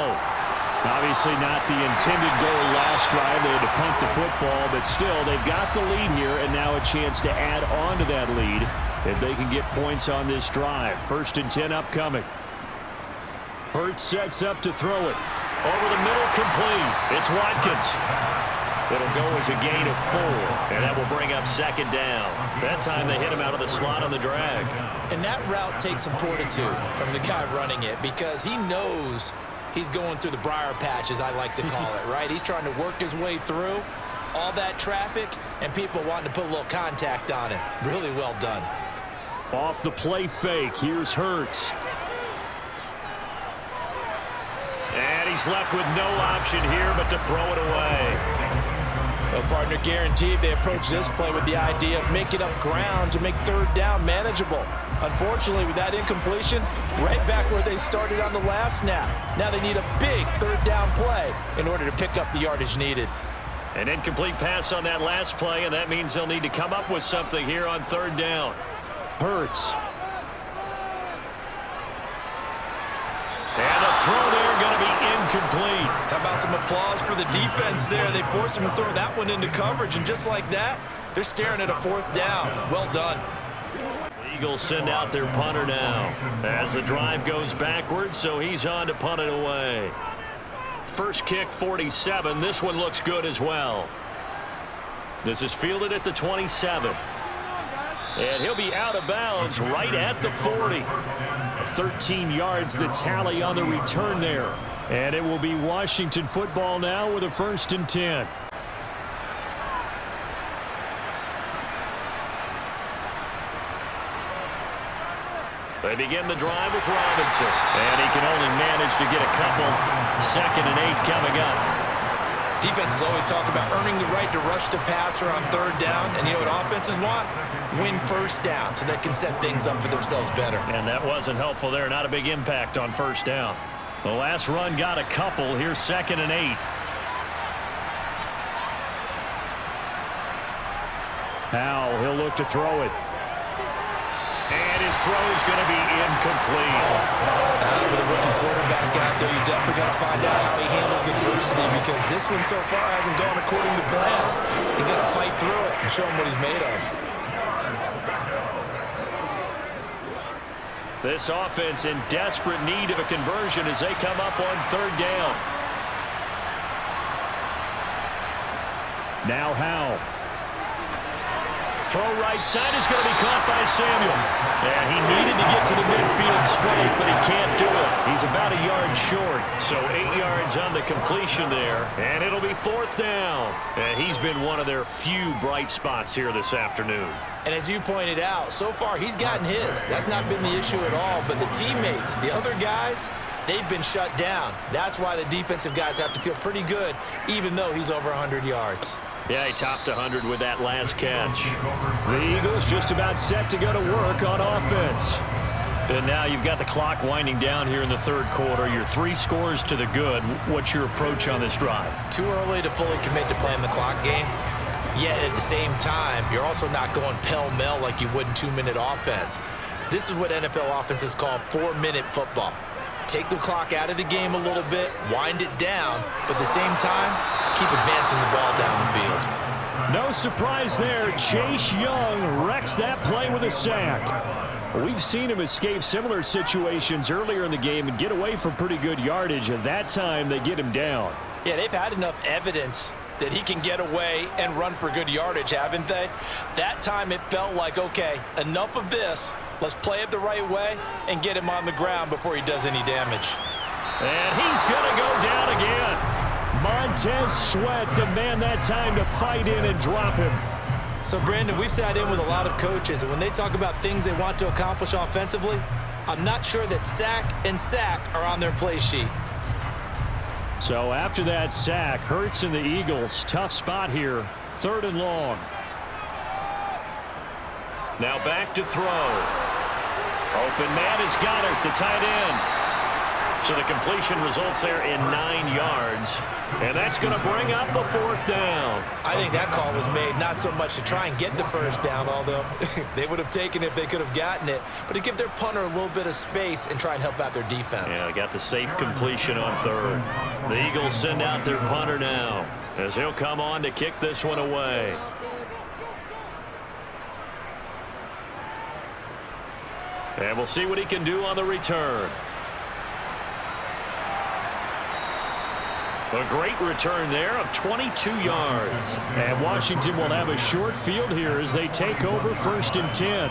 Obviously not the intended goal last drive. They had to punt the football, but still, they've got the lead here, and now a chance to add on to that lead if they can get points on this drive. 1st and 10 upcoming. Hurts sets up to throw it. Over the middle, complete. It's Watkins. It'll go as a gain of 4, and that will bring up 2nd down. That time they hit him out of the slot on the drag. And that route takes some fortitude from the guy running it because he knows he's going through the briar patch, as I like to call it, right? He's trying to work his way through all that traffic and people wanting to put a little contact on him. Really well done. Off the play fake, here's Hurts. And he's left with no option here but to throw it away. Well, partner, guaranteed they approach this play with the idea of making up ground to make 3rd down manageable. Unfortunately, with that incompletion, right back where they started on the last snap. Now they need a big 3rd down play in order to pick up the yardage needed. An incomplete pass on that last play, and that means they'll need to come up with something here on 3rd down. Hurts. And the throw there going to be incomplete. How about some applause for the defense there? They forced him to throw that one into coverage, and just like that, they're staring at a 4th down. Well done. The Eagles send out their punter now as the drive goes backwards, so he's on to punt it away. First kick, 47. This one looks good as well. This is fielded at the 27. And he'll be out of bounds right at the 40. 13 yards the tally on the return there. And it will be Washington football now with a 1st and 10. They begin the drive with Robinson. And he can only manage to get a couple. 2nd and 8 coming up. Defenses always talk about earning the right to rush the passer on 3rd down. And you know what offenses want? Win 1st down so they can set things up for themselves better. And that wasn't helpful there. Not a big impact on 1st down. The last run got a couple. Here's 2nd and 8. Now he'll look to throw it. And his throw is going to be incomplete. With a rookie quarterback out there, you definitely got to find out how he handles adversity because this one so far hasn't gone according to plan. He's got to fight through it and show him what he's made of. This offense in desperate need of a conversion as they come up on 3rd down. Now Howell. Throw right side is going to be caught by Samuel. And he needed to get to the midfield straight, but he can't do it. He's about a yard short. So 8 yards on the completion there. And it'll be 4th down. And he's been one of their few bright spots here this afternoon. And as you pointed out, so far he's gotten his. That's not been the issue at all. But the teammates, the other guys, they've been shut down. That's why the defensive guys have to feel pretty good, even though he's over 100 yards. Yeah, he topped 100 with that last catch. The Eagles just about set to go to work on offense. And now you've got the clock winding down here in the 3rd quarter. You're 3 scores to the good. What's your approach on this drive? Too early to fully commit to playing the clock game. Yet at the same time, you're also not going pell-mell like you would in 2-minute offense. This is what NFL offenses call 4-minute football. take the clock out of the game a little bit, wind it down, but at the same time, keep advancing the ball down the field. No surprise there. Chase Young wrecks that play with a sack. We've seen him escape similar situations earlier in the game and get away from pretty good yardage. At that time, they get him down. Yeah, they've had enough evidence that he can get away and run for good yardage, haven't they? That time it felt like, okay, enough of this. Let's play it the right way and get him on the ground before he does any damage. And he's going to go down again. Montez Sweat, the man that time to fight in and drop him. So, Brandon, we've sat in with a lot of coaches, and when they talk about things they want to accomplish offensively, I'm not sure that sack and sack are on their play sheet. So after that sack, Hurts and the Eagles, tough spot here, 3rd and long. Now back to throw. Open man has got it, the tight end. So the completion results there in 9 yards. And that's going to bring up a 4th down. I think that call was made not so much to try and get the 1st down, although they would have taken it if they could have gotten it, but to give their punter a little bit of space and try and help out their defense. Yeah, got the safe completion on 3rd. The Eagles send out their punter now as he'll come on to kick this one away. And we'll see what he can do on the return. A great return there of 22 yards. And Washington will have a short field here as they take over 1st and 10.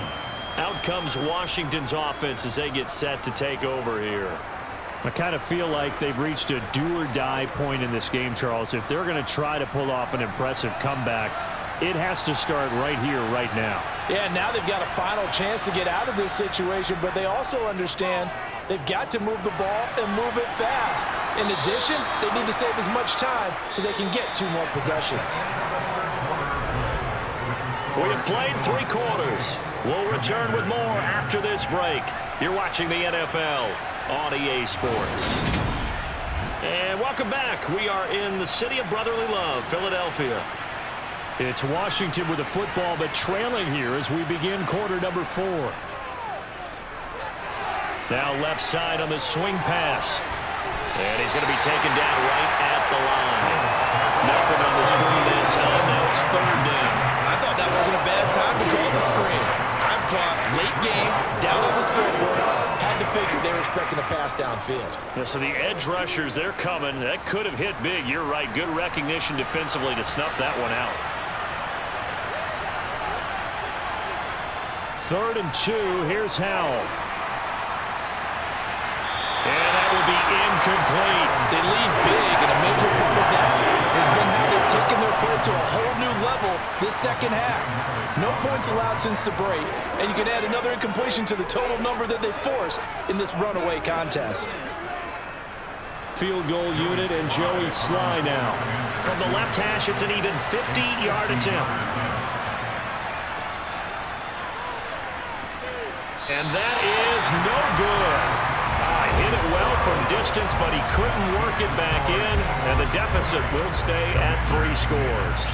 Out comes Washington's offense as they get set to take over here. I kind of feel like they've reached a do-or-die point in this game, Charles. If they're going to try to pull off an impressive comeback, it has to start right here, right now. Yeah, now they've got a final chance to get out of this situation, but they also understand they've got to move the ball and move it fast. In addition, they need to save as much time so they can get 2 more possessions. We have played 3 quarters. We'll return with more after this break. You're watching the NFL on EA Sports. And welcome back. We are in the city of brotherly love, Philadelphia. It's Washington with the football, but trailing here as we begin quarter number 4. Now left side on the swing pass. And he's going to be taken down right at the line. Nothing on the screen that time. Now it's 3rd down. I thought that wasn't a bad time to call the screen. I thought late game, down on the scoreboard, had to figure they were expecting a pass downfield. Yeah, so the edge rushers, they're coming. That could have hit big. You're right. Good recognition defensively to snuff that one out. 3rd and 2. Here's Howell. And that will be incomplete. They lead big, and a major part of that has been how they've taken their play to a whole new level this second half. No points allowed since the break, and you can add another incompletion to the total number that they forced in this runaway contest. Field goal unit and Joey Sly now. From the left hash, it's an even 50-yard attempt. And that is no good. Hit it well from distance, but he couldn't work it back in, and the deficit will stay at 3 scores.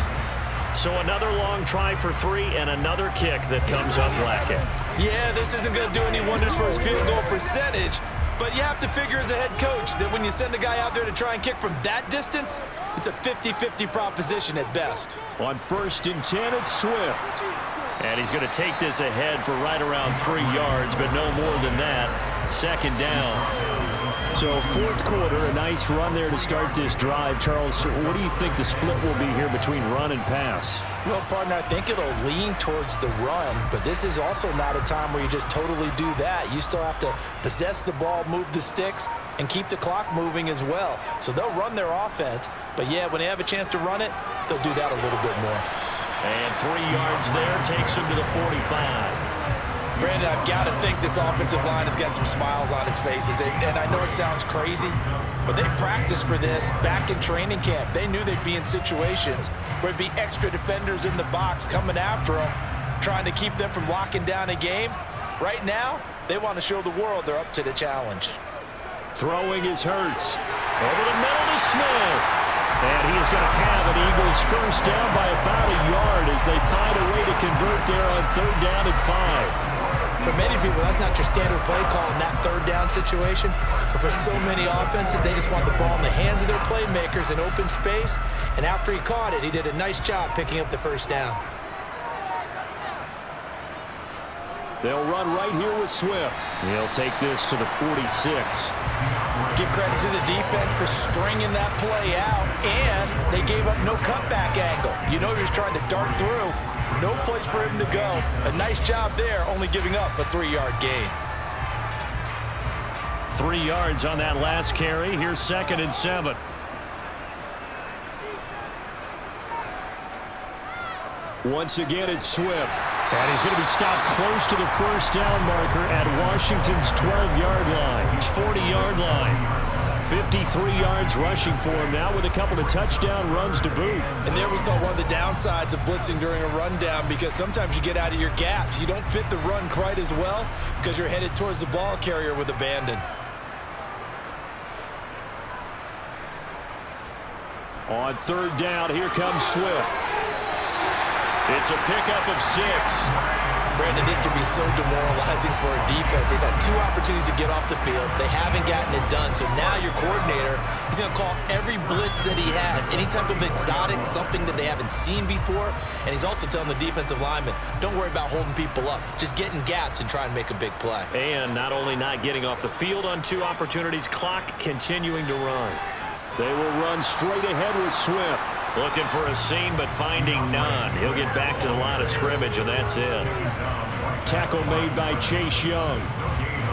So another long try for 3 and another kick that comes up lacking. Yeah, this isn't going to do any wonders for his field goal percentage, but you have to figure as a head coach that when you send a guy out there to try and kick from that distance, it's a 50-50 proposition at best. On 1st and 10, it's Swift. And he's going to take this ahead for right around 3 yards, but no more than that. 2nd down. So 4th quarter, a nice run there to start this drive. Charles, what do you think the split will be here between run and pass? Well, partner, I think it'll lean towards the run, but this is also not a time where you just totally do that. You still have to possess the ball, move the sticks, and keep the clock moving as well. So they'll run their offense, but yeah, when they have a chance to run it, they'll do that a little bit more. And 3 yards there takes him to the 45. Brandon, I've got to think this offensive line has got some smiles on its faces. And I know it sounds crazy, but they practiced for this back in training camp. They knew they'd be in situations where it'd be extra defenders in the box coming after them, trying to keep them from locking down a game. Right now, they want to show the world they're up to the challenge. Throwing is Hurts. Over the middle to Smith. And he is going to have an Eagles 1st down by about a yard as they find a way to convert there on 3rd down and 5. For many people, that's not your standard play call in that third down situation. But for so many offenses, they just want the ball in the hands of their playmakers in open space. And after he caught it, he did a nice job picking up the first down. They'll run right here with Swift. He'll take this to the 46. Give credit to the defense for stringing that play out, and they gave up no cutback angle. You know he was trying to dart through. No place for him to go. A nice job there, only giving up a 3-yard gain. 3 yards on that last carry. Here's 2nd and 7. Once again, it's Swift. And he's going to be stopped close to the first down marker at Washington's 12-yard line. 40-yard line. 53 yards rushing for him now with a couple of touchdown runs to boot. And there we saw one of the downsides of blitzing during a rundown, because sometimes you get out of your gaps. You don't fit the run quite as well because you're headed towards the ball carrier with abandon. On 3rd down, here comes Swift. It's a pickup of 6. Brandon, this can be so demoralizing for a defense. They've had 2 opportunities to get off the field. They haven't gotten it done. So now your coordinator is going to call every blitz that he has, any type of exotic, something that they haven't seen before. And he's also telling the defensive lineman, don't worry about holding people up. Just get in gaps and try and make a big play. And not only not getting off the field on 2 opportunities, clock continuing to run. They will run straight ahead with Swift. Looking for a seam, but finding none. He'll get back to the line of scrimmage, and that's it. Tackle made by Chase Young.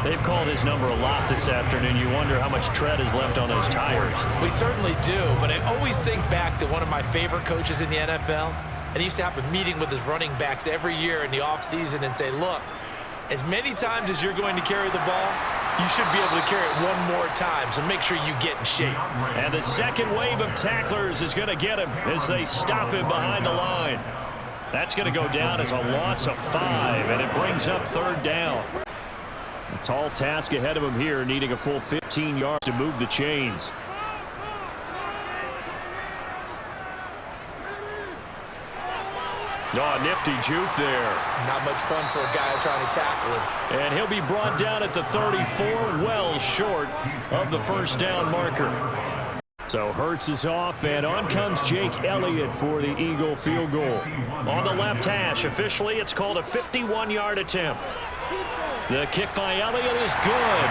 They've called his number a lot this afternoon. You wonder how much tread is left on those tires. We certainly do, but I always think back to one of my favorite coaches in the NFL, and he used to have a meeting with his running backs every year in the offseason and say, look, as many times as you're going to carry the ball, you should be able to carry it one more time, so make sure you get in shape. And the second wave of tacklers is going to get him as they stop him behind the line. That's going to go down as a loss of 5, and it brings up 3rd down. A tall task ahead of him here, needing a full 15 yards to move the chains. Oh, nifty juke there. Not much fun for a guy trying to tackle him. And he'll be brought down at the 34, well short of the first down marker. So Hurts is off, and on comes Jake Elliott for the Eagle field goal. On the left hash, officially it's called a 51-yard attempt. The kick by Elliott is good.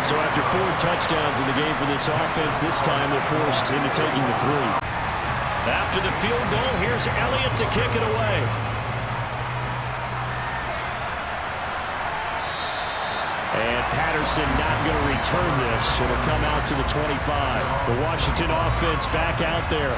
So after 4 touchdowns in the game for this offense, this time they're forced into taking the 3. After the field goal, here's Elliott to kick it away. And Patterson not going to return this. It'll come out to the 25. The Washington offense back out there.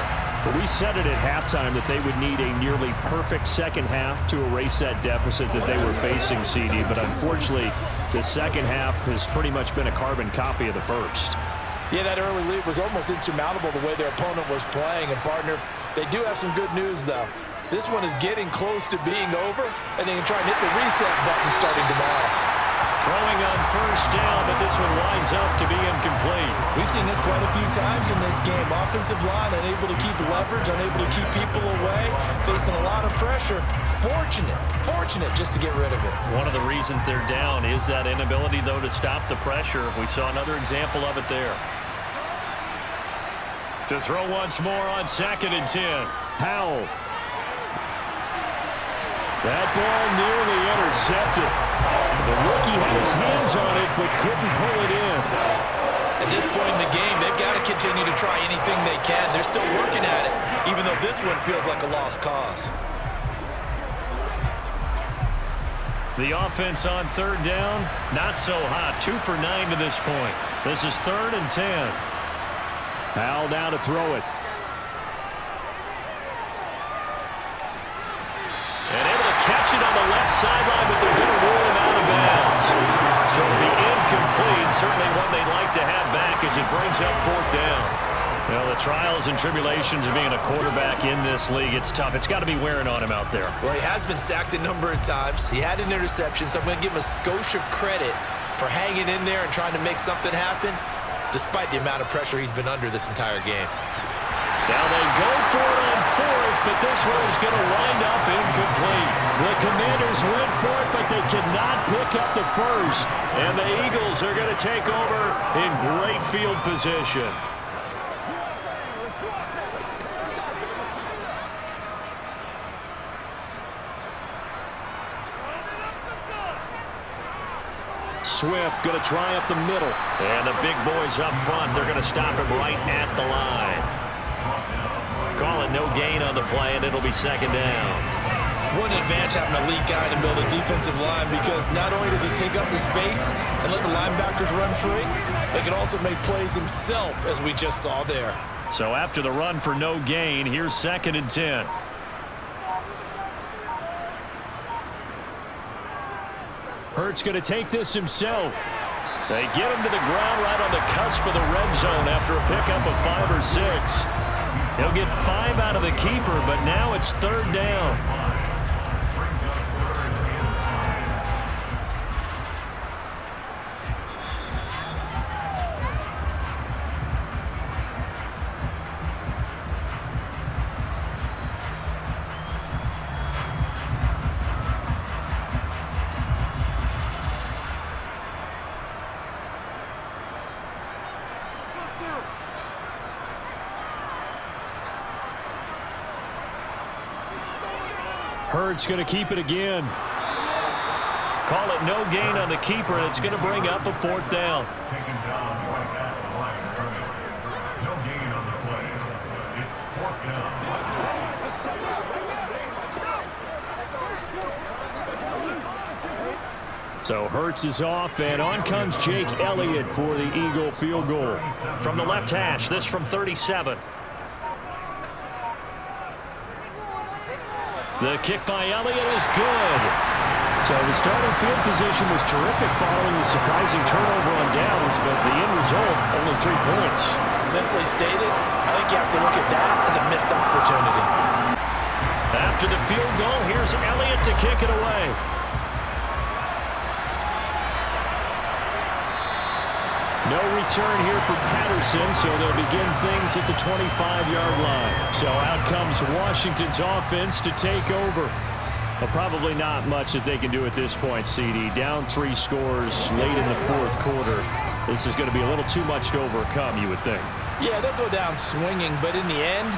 But we said it at halftime that they would need a nearly perfect second half to erase that deficit that they were facing, CD. But unfortunately, the second half has pretty much been a carbon copy of the first. Yeah, that early lead was almost insurmountable the way their opponent was playing. And, partner, they do have some good news, though. This one is getting close to being over, and they can try and hit the reset button starting tomorrow. Throwing on first down, but this one winds up to be incomplete. We've seen this quite a few times in this game. Offensive line unable to keep leverage, unable to keep people away, facing a lot of pressure. Fortunate just to get rid of it. One of the reasons they're down is that inability, though, to stop the pressure. We saw another example of it there. To throw once more on 2nd and 10. Powell. That ball nearly intercepted. The rookie had his hands on it, but couldn't pull it in. At this point in the game, they've got to continue to try anything they can. They're still working at it, even though this one feels like a lost cause. The offense on 3rd down, not so hot. 2 for 9 to this point. This is 3rd and 10. Powell now to throw it. And able to catch it on the left sideline, but they're going to rule him out of bounds. So it'll be incomplete. Certainly one they'd like to have back as it brings up 4th down. Well, the trials and tribulations of being a quarterback in this league, it's tough. It's got to be wearing on him out there. Well, he has been sacked a number of times. He had an interception, so I'm going to give him a skosh of credit for hanging in there and trying to make something happen, despite the amount of pressure he's been under this entire game. Now they go for it on fourth, but this one is going to wind up incomplete. The Commanders went for it, but they cannot pick up the first. And the Eagles are going to take over in great field position. Swift going to try up the middle. And the big boys up front, they're going to stop him right at the line. Calling no gain on the play, and it'll be second down. What an advantage having a lead guy in the middle of the defensive line, because not only does he take up the space and let the linebackers run free, but he can also make plays himself, as we just saw there. So after the run for no gain, here's 2nd and 10. Hurts going to take this himself. They get him to the ground right on the cusp of the red zone after a pickup of 5 or 6. He'll get 5 out of the keeper, but now it's 3rd down. Hurts going to keep it again. Call it no gain on the keeper, and it's going to bring up a 4th down. No gain on the play. It's 4th down. So Hurts is off, and on comes Jake Elliott for the Eagle field goal. From the left hash, this from 37. The kick by Elliott is good. So the starting field position was terrific following the surprising turnover on downs, but the end result, only 3 points. Simply stated, I think you have to look at that as a missed opportunity. After the field goal, here's Elliott to kick it away. No return here for Patterson, so they'll begin things at the 25-yard line. So out comes Washington's offense to take over. Well, probably not much that they can do at this point, CD. Down 3 scores late in the 4th quarter. This is going to be a little too much to overcome, you would think. Yeah, they'll go down swinging, but in the end,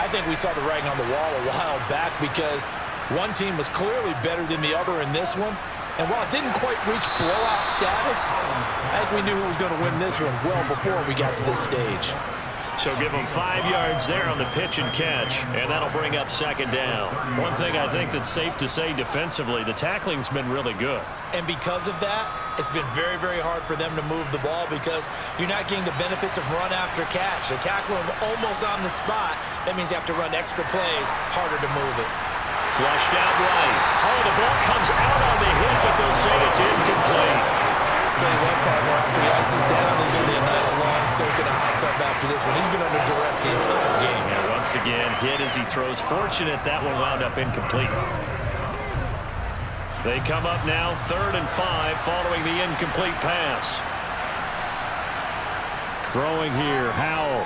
I think we saw the writing on the wall a while back, because one team was clearly better than the other in this one. And while it didn't quite reach blowout status, I think we knew who was going to win this one well before we got to this stage. So give them 5 yards there on the pitch and catch, and that'll bring up 2nd down. One thing I think that's safe to say defensively, the tackling's been really good. And because of that, it's been very, very hard for them to move the ball, because you're not getting the benefits of run after catch. They're tackling them almost on the spot. That means you have to run extra plays, harder to move it. Flushed out right. Oh, the ball comes out on the hit, but they'll say it's incomplete. Tell you what, partner, after he ices down, there's going to be a nice long soak in a hot tub after this one. He's been under duress the entire game. Yeah, once again, hit as he throws. Fortunate that one wound up incomplete. They come up now 3rd and 5 following the incomplete pass. Throwing here, Howell.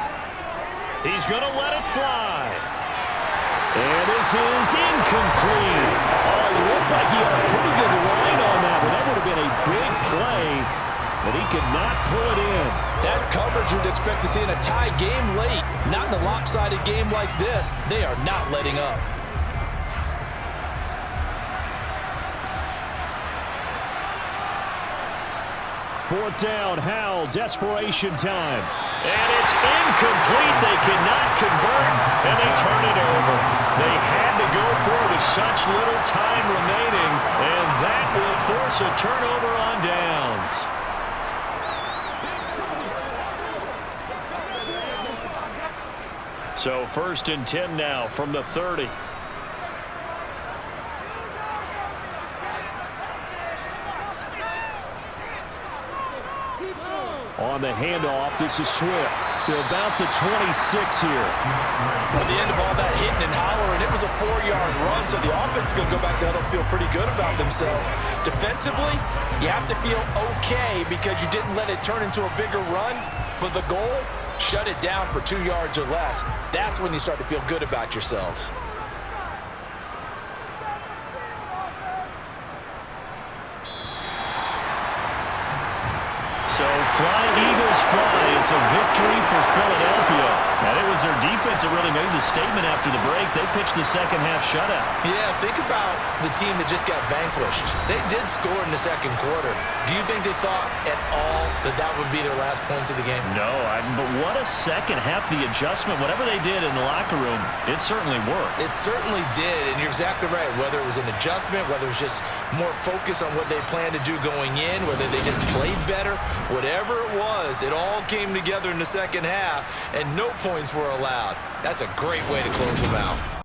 He's going to let it fly. And this is incomplete. Oh, it looked like he had a pretty good line on that one. That would have been a big play, but he could not pull it in. That's coverage you'd expect to see in a tie game late. Not in a lopsided game like this. They are not letting up. Fourth down, Howell, desperation time. And it's incomplete. They cannot convert, and they turn it over. They had to go for it with such little time remaining, and that will force a turnover on downs. So 1st and 10 now from the 30. On the handoff, this is Swift to about the 26 here. At the end of all that hitting and hollering, it was a 4-yard run, so the offense is going to go back to huddle, feel pretty good about themselves. Defensively, you have to feel okay because you didn't let it turn into a bigger run, but the goal Shut it down for 2 yards or less. That's when you start to feel good about yourselves. So flying Eagles fly. It's a victory for Philadelphia. And it was their defense that really made the statement after the break. They pitched the second half shutout. Yeah, think about the team that just got vanquished. They did score in the second quarter. Do you think they thought at all that that would be their last points of the game? No, but what a second half. The adjustment, whatever they did in the locker room, it certainly worked. It certainly did, and you're exactly right. Whether it was an adjustment, whether it was just more focus on what they planned to do going in, whether they just played better, whatever it was, it all came together in the second half, and no points were allowed. That's a great way to close them out.